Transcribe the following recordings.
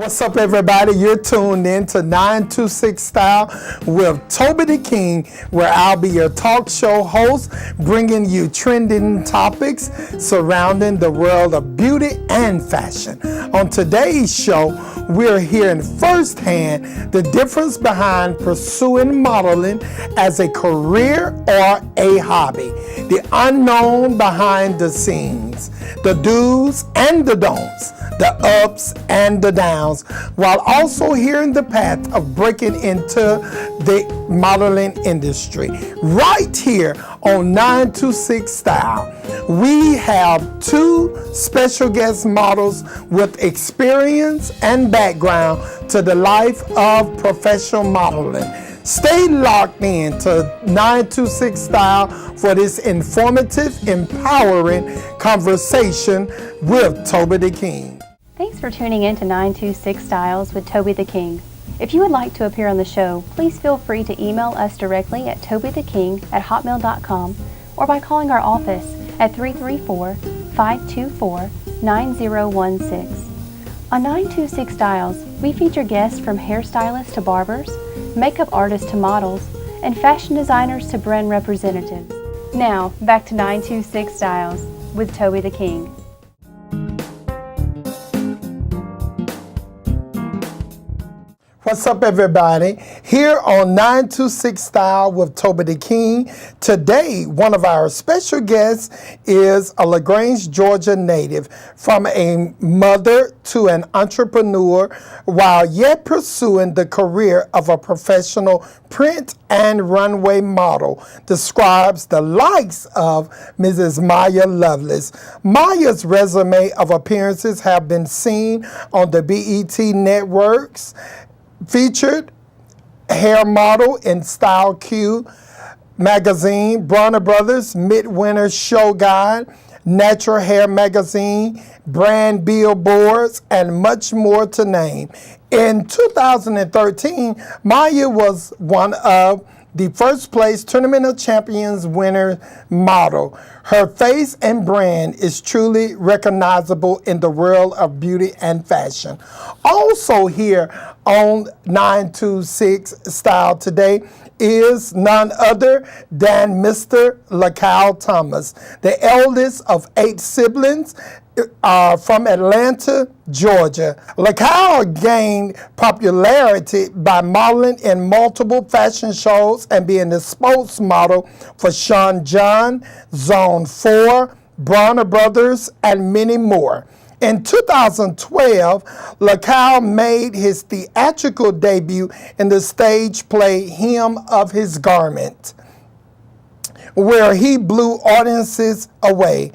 What's up, everybody? You're tuned in to 926 Style with Toby the King, where I'll be your talk show host, bringing you trending topics surrounding the world of beauty and fashion. On today's show, we're hearing firsthand the difference behind pursuing modeling as a career or a hobby, the unknown behind the scenes, the do's and the don'ts, the ups and the downs, while also hearing the path of breaking into the modeling industry. Right here on 926 Style, we have two special guest models with experience and background to the life of professional modeling. Stay locked in to 926 Style for this informative, empowering conversation with Toby the King. Thanks for tuning in to 926 Styles with Toby the King. If you would like to appear on the show, please feel free to email us directly at tobytheking@hotmail.com or by calling our office at 334-524-9016. On 926 Styles, we feature guests from hairstylists to barbers, makeup artists to models, and fashion designers to brand representatives. Now, back to 926 Styles with Toby the King. What's up, everybody? Here on 926 Style with Toby the King. Today, one of our special guests is a LaGrange, Georgia native. From a mother to an entrepreneur, while yet pursuing the career of a professional print and runway model, describes the likes of Mrs. Miya Lovelace. Miya's resume of appearances have been seen on the BET networks, featured hair model in Style Q magazine, Bronner Brothers Midwinter Show Guide, Natural Hair magazine, brand billboards, and much more to name. In 2013, Miya was one of the first place Tournament of Champions winner model. Her face and brand is truly recognizable in the world of beauty and fashion. Also here on 926 Style today is none other than Mr. LaKyle Thomas, the eldest of 8 siblings, from Atlanta, Georgia. LaKyle gained popularity by modeling in multiple fashion shows and being the spokesmodel for Sean John, Zone 4, Bronner Brothers, and many more. In 2012, LaKyle made his theatrical debut in the stage play Hem of His Garment, where he blew audiences away.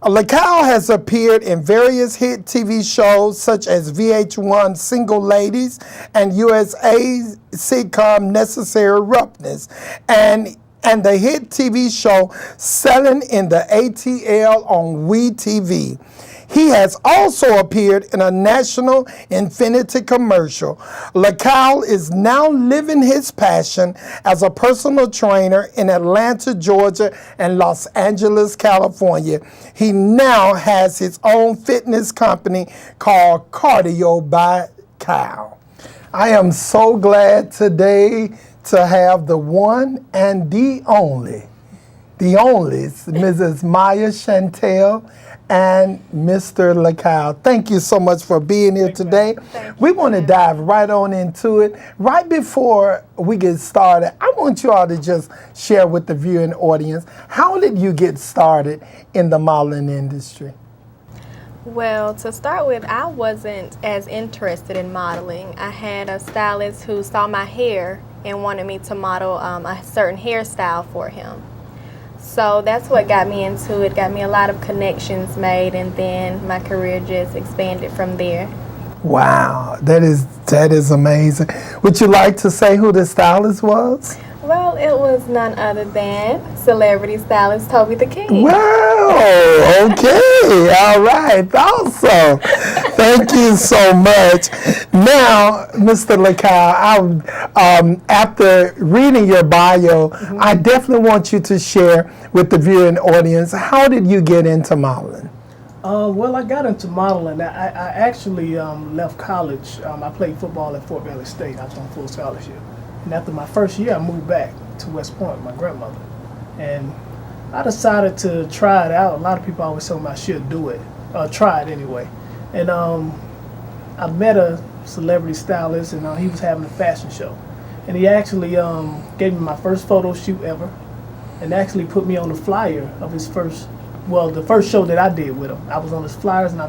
LaKyle has appeared in various hit TV shows such as VH1 Single Ladies and USA's sitcom Necessary Roughness, and the hit TV show Selling in the ATL on WeTV. He has also appeared in a National Infinity commercial. LaKyle is now living his passion as a personal trainer in Atlanta, Georgia, and Los Angeles, California. He now has his own fitness company called Cardio by Kyle. I am so glad today to have the one and the only Mrs. Miya Chantelle and Mr. LaKyle. Thank you so much for being here today. We want to dive right on into it. Right before we get started, I want you all to just share with the viewing audience, how did you get started in the modeling industry? Well, to start with, I wasn't as interested in modeling. I had a stylist who saw my hair and wanted me to model a certain hairstyle for him. So that's what got me into it, got me a lot of connections made, and then my career just expanded from there. Wow, that is amazing. Would you like to say who the stylist was? Well, it was none other than celebrity stylist Toby the King. Wow, okay, all right, awesome. Thank you so much. Now, Mr. LaKyle, after reading your bio, I definitely want you to share with the viewing audience, how did you get into modeling? Well, I got into modeling. I actually left college. I played football at Fort Valley State. I was on full scholarship. And after my first year, I moved back to West Point with my grandmother. And I decided to try it out. A lot of people always told me I should do it, try it anyway. And I met a celebrity stylist, and he was having a fashion show. And he actually gave me my first photo shoot ever, and actually put me on the flyer of his the first show that I did with him. I was on his flyers, and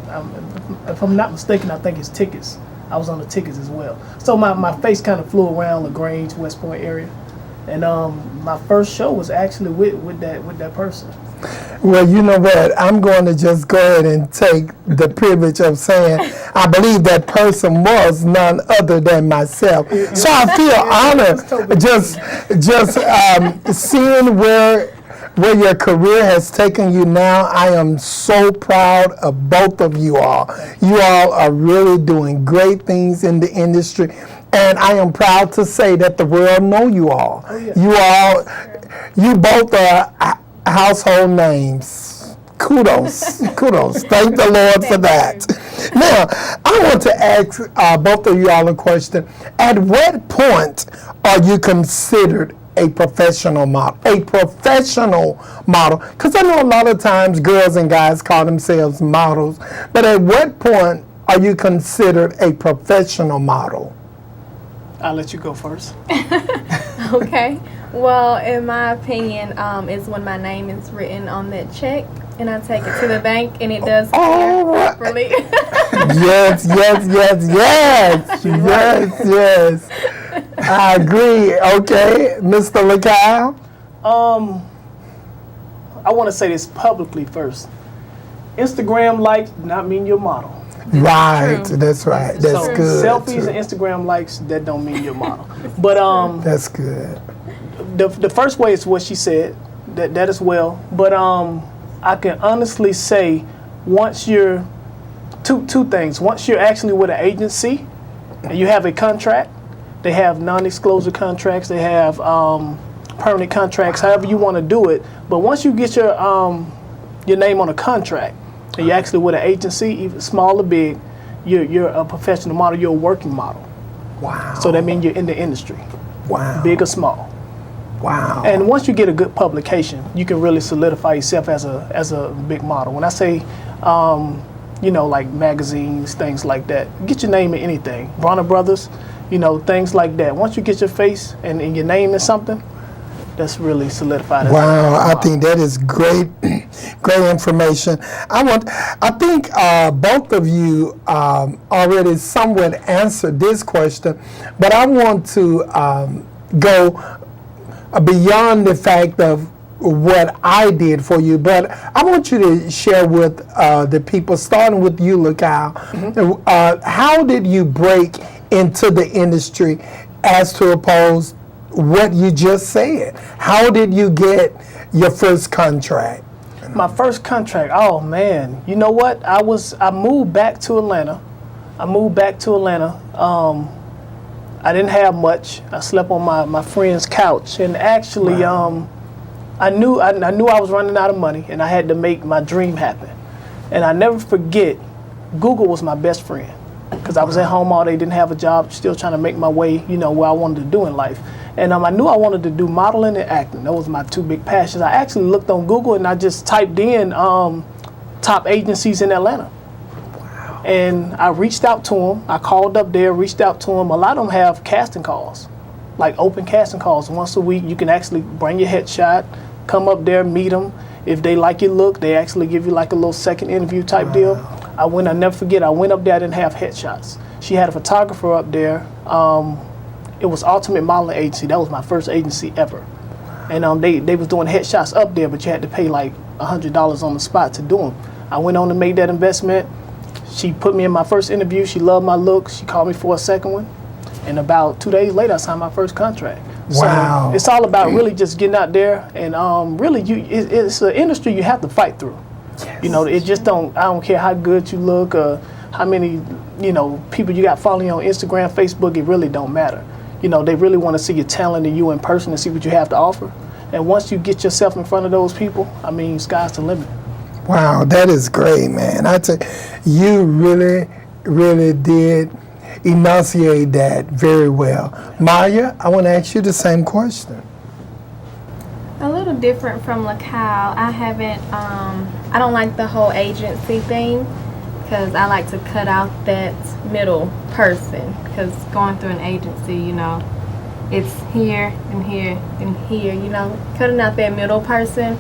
if I'm not mistaken, I think his tickets. I was on the tickets as well. So my face kind of flew around LaGrange, West Point area. And my first show was actually with that person. Well, you know what? I'm going to just go ahead and take the privilege of saying I believe that person was none other than myself. So I feel honored just seeing where your career has taken you now. I am so proud of both of you all. You all are really doing great things in the industry. And I am proud to say that the world know you all. Oh, yeah. You both are household names. Kudos. Thank the Lord for that. Now, I want to ask both of you all a question. At what point are you considered a professional model? Because I know a lot of times girls and guys call themselves models, but at what point are you considered a professional model? I'll let you go first. Okay. Well, in my opinion, is when my name is written on that check and I take it to the bank and it does clear properly. Yes. I agree. Okay, Mr. LaKyle? I want to say this publicly first. Instagram likes do not mean your model. Right, that's right. That's so good. Selfies and Instagram likes, that don't mean your model. But that's good. The first way is what she said, that as well. But I can honestly say, once you're two things. Once you're actually with an agency and you have a contract, they have non-disclosure contracts, they have permanent contracts, however you want to do it. But once you get your name on a contract, and you're actually with an agency, even small or big, you're a professional model, you're a working model. Wow. So that means you're in the industry. Wow. Big or small. Wow. And once you get a good publication, you can really solidify yourself as a big model. When I say, like magazines, things like that, get your name in anything. Bronner Brothers, things like that. Once you get your face and your name in something, that's really solidified. Wow, I think that is great information. I think both of you already somewhat answered this question, but I want to go beyond the fact of what I did for you, but I want you to share with the people, starting with you, LaKyle. Mm-hmm. How did you break into the industry as to oppose what you just said? How did you get your first contract? My first contract, oh man. You know what? I moved back to Atlanta. I didn't have much. I slept on my friend's couch, and actually wow. I knew I was running out of money and I had to make my dream happen. And I never forget, Google was my best friend, because I was at home all day, didn't have a job, still trying to make my way, where I wanted to do in life. And I knew I wanted to do modeling and acting. That was my two big passions. I actually looked on Google and I just typed in top agencies in Atlanta. Wow. And I reached out to them. I called up there, reached out to them. A lot of them have casting calls, like open casting calls once a week. You can actually bring your headshot, come up there, meet them. If they like your look, they actually give you like a little second interview type deal. I never forget, I went up there, I didn't have headshots. She had a photographer up there. It was Ultimate Modeling Agency. That was my first agency ever. And they was doing headshots up there, but you had to pay like $100 on the spot to do them. I went on to make that investment. She put me in my first interview. She loved my look. She called me for a second one. And about 2 days later, I signed my first contract. Wow. So it's all about really just getting out there, and really it's an industry you have to fight through. Yes. It just I don't care how good you look or how many, people you got following you on Instagram, Facebook, it really don't matter. They really want to see your talent and you in person and see what you have to offer. And once you get yourself in front of those people, sky's the limit. Wow, that is great, man. I tell you, really did enunciate that very well. Miya, I want to ask you the same question. A little different from LaKyle. I haven't, I don't like the whole agency thing because I like to cut out that middle person, because going through an agency, you know, it's here and here and here, you know, cutting out that middle person.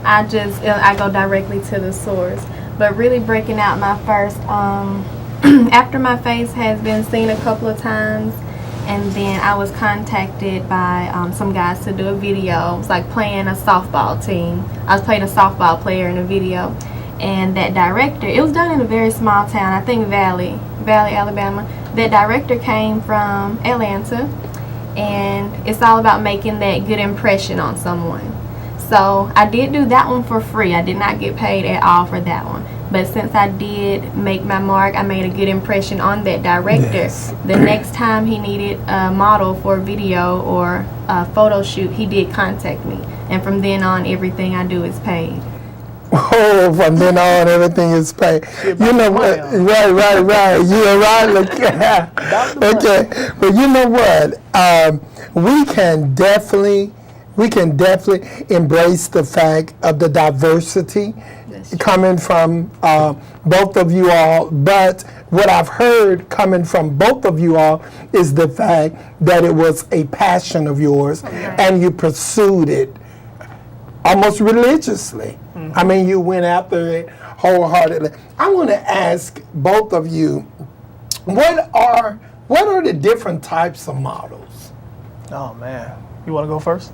I go directly to the source. But really breaking out my first, after my face has been seen a couple of times, and then I was contacted by some guys to do a video. It was like playing a softball team. I was playing a softball player in a video. And that director, it was done in a very small town, I think Valley, Alabama. That director came from Atlanta, and it's all about making that good impression on someone. So I did do that one for free. I did not get paid at all for that one. But since I did make my mark, I made a good impression on that director. Yes. The next time he needed a model for a video or a photo shoot, he did contact me. And from then on, everything I do is paid. Oh, from then on, everything is paid. You know what? Right. You're right. Look, okay, but you know what? We can definitely embrace the fact of the diversity coming from both of you all. But what I've heard coming from both of you all is the fact that it was a passion of yours, and you pursued it almost religiously. I mean, you went after it wholeheartedly. I want to ask both of you, what are the different types of models? Oh man, you want to go first?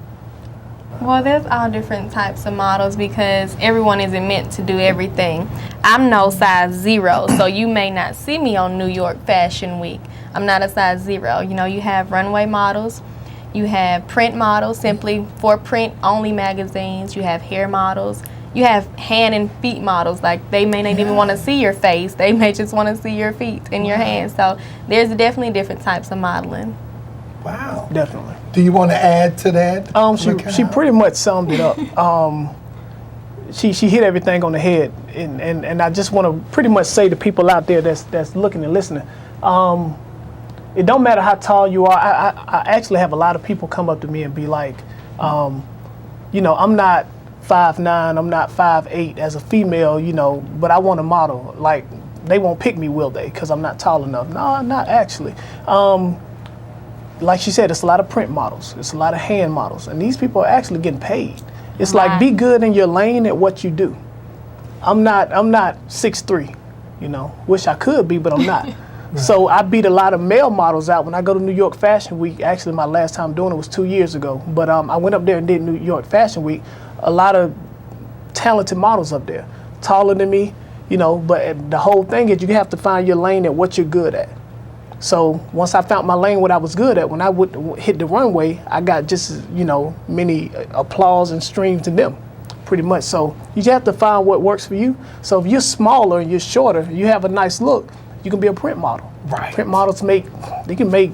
Well, there's all different types of models because everyone isn't meant to do everything. I'm no size 0, so you may not see me on New York Fashion Week. I'm not a size 0. You know, you have runway models, you have print models, simply for print only magazines, you have hair models, you have hand and feet models, like they may not even want to see your face, they may just want to see your feet and your hands. So there's definitely different types of modeling. Wow. Definitely. Do you want to add to that? She pretty much summed it up. She hit everything on the head, and I just want to pretty much say to people out there that's looking and listening, it don't matter how tall you are. I actually have a lot of people come up to me and be like, you know, I'm not 5'9", I'm not 5'8" as a female, you know, but I want a model. Like, they won't pick me, will they? Because I'm not tall enough. No, not actually. Like she said, it's a lot of print models. It's a lot of hand models. And these people are actually getting paid. It's like, be good in your lane at what you do. I'm not 6'3", you know. Wish I could be, but I'm not. So I beat a lot of male models out when I go to New York Fashion Week. Actually, my last time doing it was 2 years ago. But I went up there and did New York Fashion Week. A lot of talented models up there, taller than me, you know. But the whole thing is you have to find your lane at what you're good at. So once I found my lane, what I was good at, when I would hit the runway, I got just, you know, many applause and streams to them, pretty much. So you just have to find what works for you. So if you're smaller and you're shorter, you have a nice look, you can be a print model. Right. Print models can make,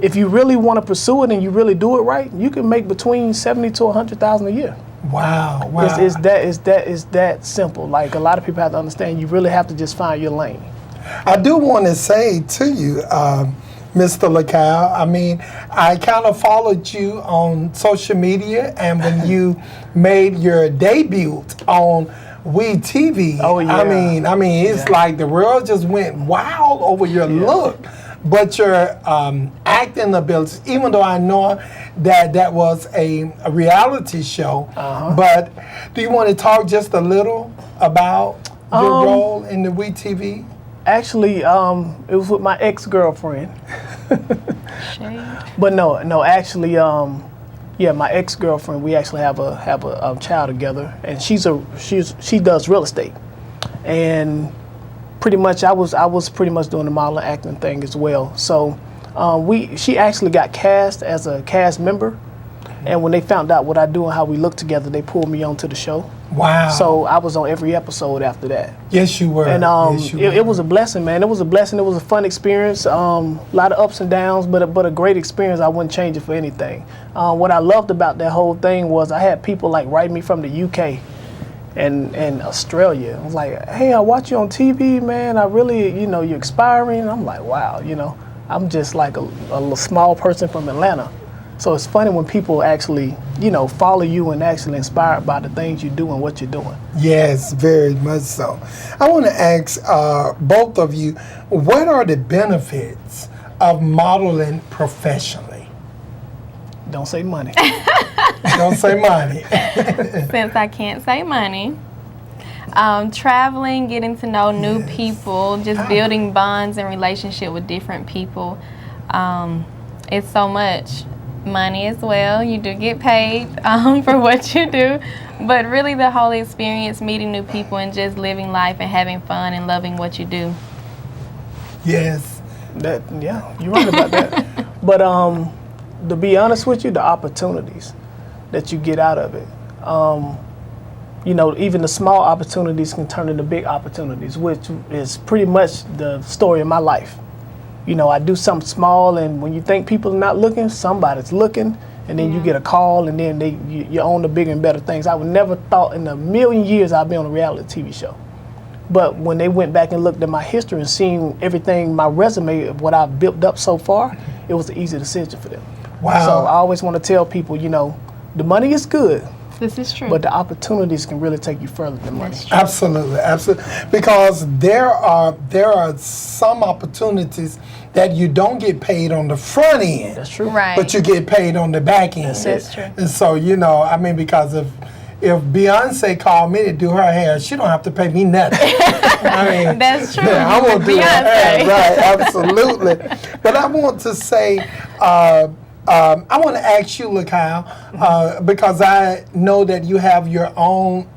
if you really want to pursue it and you really do it right, you can make between $70,000 to $100,000 a year. Wow. It's that simple. Like, a lot of people have to understand, you really have to just find your lane. I do want to say to you, Mr. LaKyle, I mean, I kind of followed you on social media, and when you made your debut on WeTV, oh, yeah. I mean, it's like the world just went wild over your look. But your acting abilities, even though I know that was a reality show, but do you want to talk just a little about your role in the WeTV? Actually, it was with my ex-girlfriend. But no, actually, yeah, my ex-girlfriend. We actually have a child together, and she does real estate, and pretty much I was pretty much doing the modeling acting thing as well. So she actually got cast as a cast member, and when they found out what I do and how we look together, they pulled me onto the show. Wow. So I was on every episode after that. Yes, you were. And it was a blessing, man. It was a blessing. It was a fun experience. A lot of ups and downs, but a great experience. I wouldn't change it for anything. What I loved about that whole thing was I had people like write me from the UK, in Australia. I was like, hey, I watch you on TV, man. I really, you know, you're expiring. I'm like, wow, you know, I'm just like a little small person from Atlanta. So it's funny when people actually, you know, follow you and actually inspired by the things you do and what you're doing. Yes, very much so. I want to ask both of you, what are the benefits of modeling professionally? Don't say money. Don't say money. Since I can't say money, traveling, getting to know new people, just building bonds and relationship with different people. It's so much. Money as well. You do get paid for what you do, but really the whole experience, meeting new people and just living life and having fun and loving what you do. Yes. Yeah, you're right about that. But to be honest with you, the opportunities that you get out of it, you know, even the small opportunities can turn into big opportunities, which is pretty much the story of my life. You know, I do something small, and when you think people are not looking, somebody's looking, and then you get a call, and then you own the bigger and better things. I would never thought in a million years I'd be on a reality TV show. But when they went back and looked at my history and seen everything, my resume of what I've built up so far, it was an easy decision for them. Wow. So I always want to tell people, you know, the money is good. This is true. But the opportunities can really take you further than money. Absolutely, absolutely. Because there are some opportunities that you don't get paid on the front end. That's true. Right. But you get paid on the back end. That's true. And so, you know, I mean, because if Beyonce called me to do her hair, she don't have to pay me nothing. I mean, That's true. yeah, I won't do her hair. Right, absolutely. But I want to say, I want to ask you, LaKyle, because I know that you have your own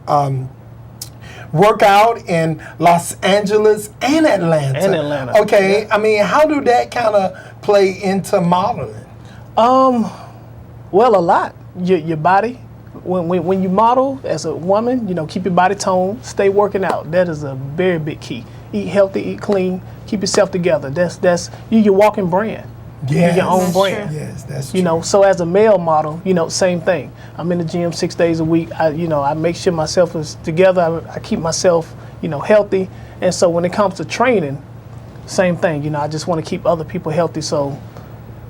workout in Los Angeles and Atlanta. Okay, yeah. I mean, how do that kind of play into modeling? Well, a lot. Your body. When you model as a woman, you know, keep your body toned, stay working out. That is a very big key. Eat healthy, eat clean, keep yourself together. That's your walking brand. Yes. Your own brand. True. Yes, that's true. You know, so as a male model, you know, same thing. I'm in the gym 6 days a week. I make sure myself is together. I keep myself, you know, healthy. And so when it comes to training, same thing. You know, I just want to keep other people healthy. So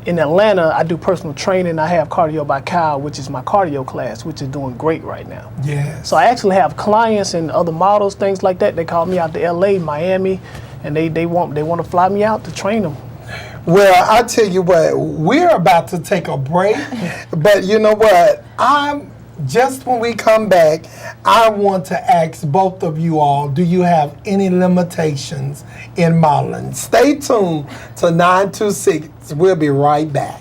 in Atlanta, I do personal training. I have Cardio by Kyle, which is my cardio class, which is doing great right now. Yes. So I actually have clients and other models, things like that. They call me out to LA, Miami, and they want to fly me out to train them. Well, I tell you what, we're about to take a break, but you know what? Just when we come back, I want to ask both of you all, do you have any limitations in modeling? Stay tuned to 926. We'll be right back.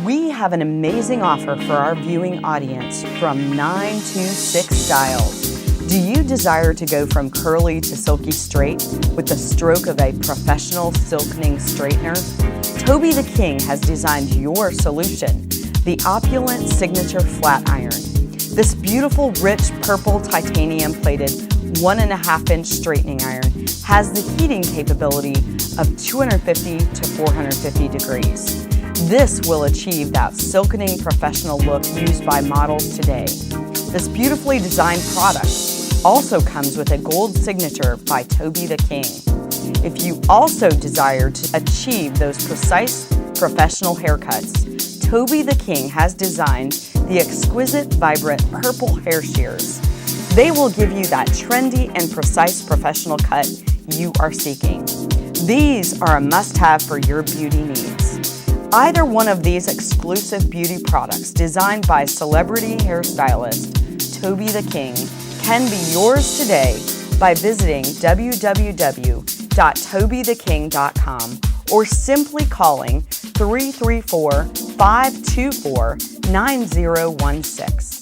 We have an amazing offer for our viewing audience from 9TWO6STYLZ. Do you desire to go from curly to silky straight with the stroke of a professional silkening straightener? Toby the King has designed your solution, the opulent signature flat iron. This beautiful, rich purple titanium plated 1.5-inch straightening iron has the heating capability of 250 to 450 degrees. This will achieve that silkening professional look used by models today. This beautifully designed product also comes with a gold signature by Toby the King. If you also desire to achieve those precise professional haircuts, Toby the King has designed the exquisite, vibrant purple hair shears. They will give you that trendy and precise professional cut you are seeking. These are a must-have for your beauty needs. Either one of these exclusive beauty products designed by celebrity hairstylist Toby the King can be yours today by visiting www.tobytheking.com or simply calling 334-524-9016.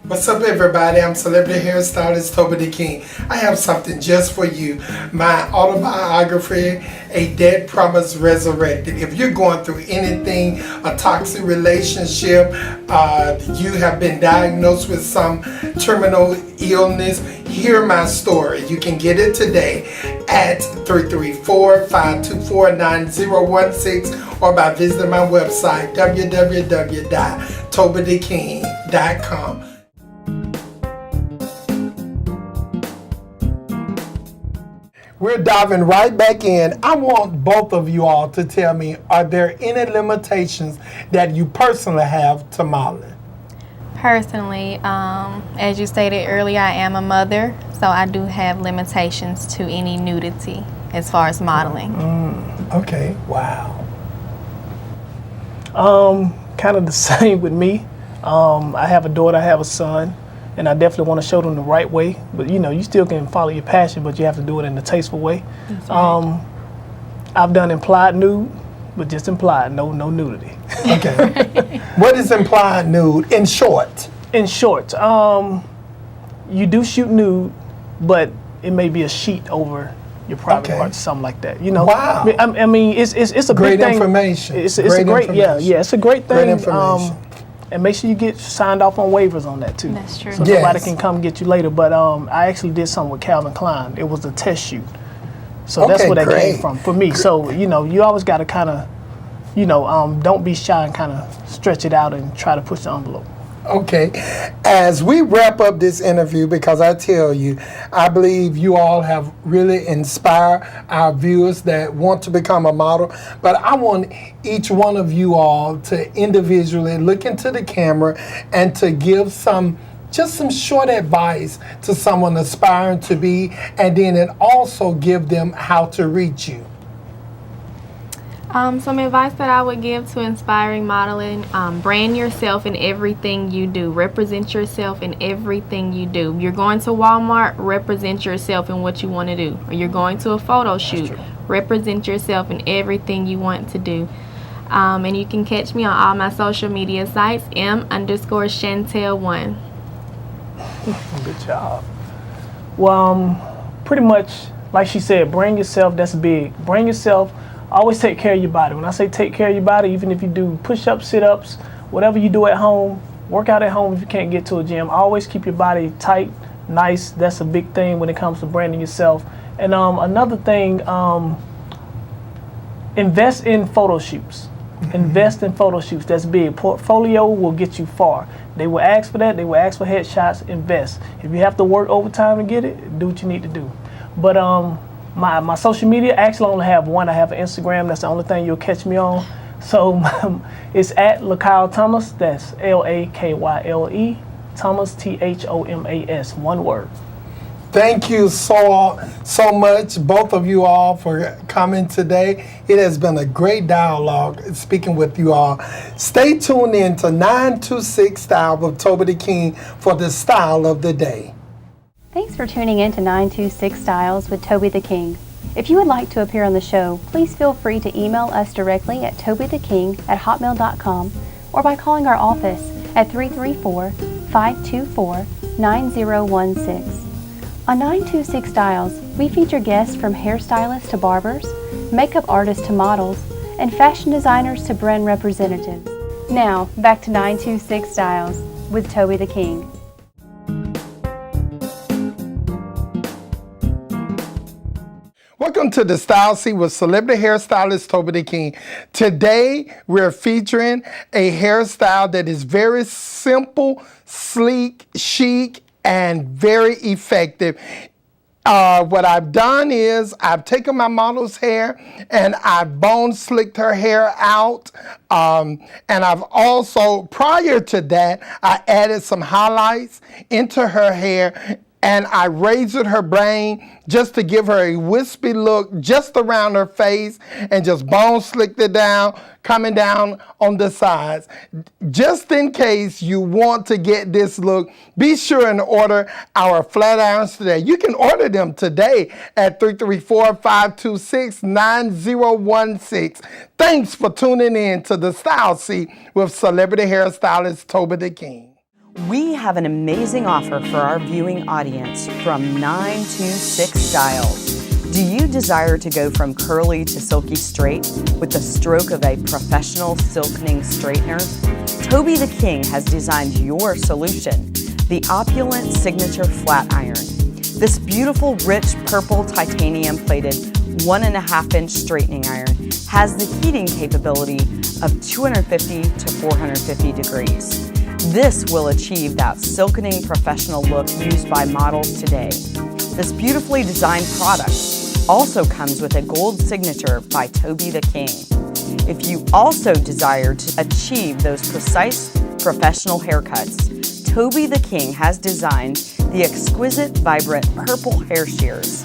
What's up, everybody? I'm celebrity hairstylist Toby the King. I have something just for you. My autobiography, A Dead Promise Resurrected. If you're going through anything, a toxic relationship, you have been diagnosed with some terminal illness, hear my story. You can get it today at 334-524-9016 or by visiting my website, www.tobytheking.com. We're diving right back in. I want both of you all to tell me, are there any limitations that you personally have to modeling? Personally, as you stated earlier, I am a mother, so I do have limitations to any nudity as far as modeling. Okay, wow. Kind of the same with me. I have a daughter, I have a son, and I definitely want to show them the right way. But you know, you still can follow your passion, but you have to do it in a tasteful way. Right. I've done implied nude, but just implied, no nudity. Okay. What is implied nude in short? In short, you do shoot nude, but it may be a sheet over your private parts, something like that. You know, wow. I mean, it's a great big thing. Information. It's a great, yeah, it's a great thing. Great information. And make sure you get signed off on waivers on that too. That's true. So nobody can come get you later. But I actually did something with Calvin Klein. It was a test shoot. So that's where that came from for me. So, you know, you always got to kind of, you know, don't be shy and kind of stretch it out and try to push the envelope. Okay, as we wrap up this interview, because I tell you, I believe you all have really inspired our viewers that want to become a model, but I want each one of you all to individually look into the camera and to give just some short advice to someone aspiring to be, and then it also give them how to reach you. Some advice that I would give to inspiring modeling, brand yourself in everything you do. Represent yourself in everything you do. You're going to Walmart, represent yourself in what you want to do. Or you're going to a photo shoot, represent yourself in everything you want to do. And you can catch me on all my social media sites, m_Chantelle1. Good job. Well, pretty much, like she said, brand yourself, that's big. Brand yourself. Always take care of your body. When I say take care of your body, even if you do push-ups, sit-ups, whatever you do at home, work out at home if you can't get to a gym. Always keep your body tight, nice. That's a big thing when it comes to branding yourself. And another thing, invest in photo shoots. Invest in photo shoots. That's big. Portfolio will get you far. They will ask for that. They will ask for headshots. Invest. If you have to work overtime to get it, do what you need to do. But my social media, actually I only have one. I have an Instagram. That's the only thing you'll catch me on. So it's at LaKyle Thomas. That's LAKYLE Thomas, THOMAS. One word. Thank you so much, both of you all, for coming today. It has been a great dialogue speaking with you all. Stay tuned in to 926 Style with Toby the King for the Style of the Day. Thanks for tuning in to 926 Styles with Toby the King. If you would like to appear on the show, please feel free to email us directly at tobytheking@hotmail.com or by calling our office at 334-524-9016. On 926 Styles, we feature guests from hairstylists to barbers, makeup artists to models, and fashion designers to brand representatives. Now, back to 926 Styles with Toby the King. Welcome to the Style Seat with celebrity hairstylist Toby the King. Today, we're featuring a hairstyle that is very simple, sleek, chic, and very effective. What I've done is I've taken my model's hair and I've bone slicked her hair out. And I've also, prior to that, I added some highlights into her hair and I razored her braid just to give her a wispy look just around her face and just bone slicked it down, coming down on the sides. Just in case you want to get this look, be sure and order our flat irons today. You can order them today at 334-526-9016. Thanks for tuning in to the Style Seat with celebrity hairstylist Toby the King. We have an amazing offer for our viewing audience from 926 Styles. Do you desire to go from curly to silky straight with the stroke of a professional silkening straightener? Toby the King has designed your solution, the opulent signature flat iron. This beautiful, rich purple titanium plated 1.5-inch straightening iron has the heating capability of 250 to 450 degrees. This will achieve that silkening professional look used by models today. This beautifully designed product also comes with a gold signature by Toby the King. If you also desire to achieve those precise professional haircuts, Toby the King has designed the exquisite, vibrant purple hair shears.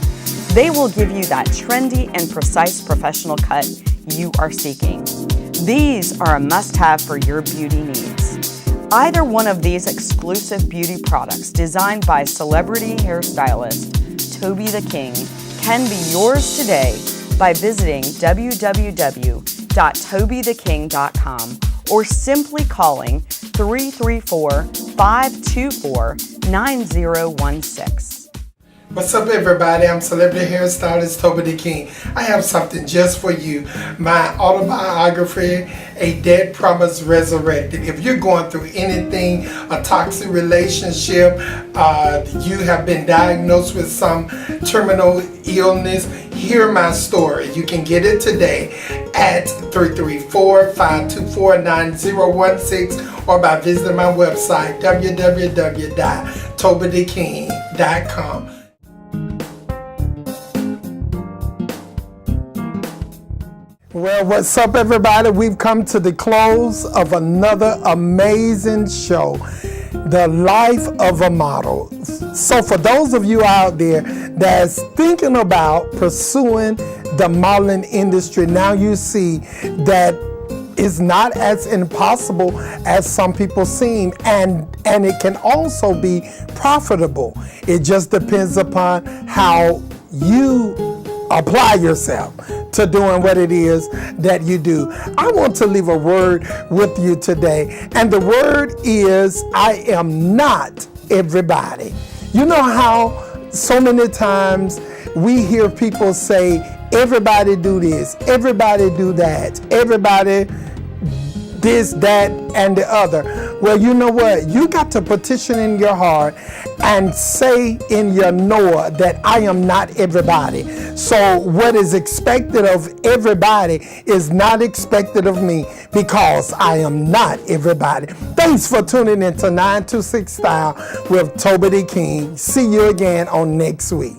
They will give you that trendy and precise professional cut you are seeking. These are a must-have for your beauty needs. Either one of these exclusive beauty products designed by celebrity hairstylist Toby the King can be yours today by visiting www.tobytheking.com or simply calling 334-524-9016. What's up, everybody? I'm celebrity hairstylist Toby the King. I have something just for you. My autobiography, A Dead Promise Resurrected. If you're going through anything, a toxic relationship, you have been diagnosed with some terminal illness, hear my story. You can get it today at 334-524-9016 or by visiting my website, www.tobytheking.com. Well, what's up, everybody? We've come to the close of another amazing show, The Life of a Model. So for those of you out there that's thinking about pursuing the modeling industry, now you see that it's not as impossible as some people seem, and it can also be profitable. It just depends upon how you apply yourself to doing what it is that you do. I want to leave a word with you today, and the word is, I am not everybody. You know how so many times we hear people say, everybody do this, everybody do that, everybody this, that, and the other. Well, you know what? You got to petition in your heart and say in your Noah that I am not everybody. So what is expected of everybody is not expected of me, because I am not everybody. Thanks for tuning in to 926 Style with Toby the King. See you again on next week.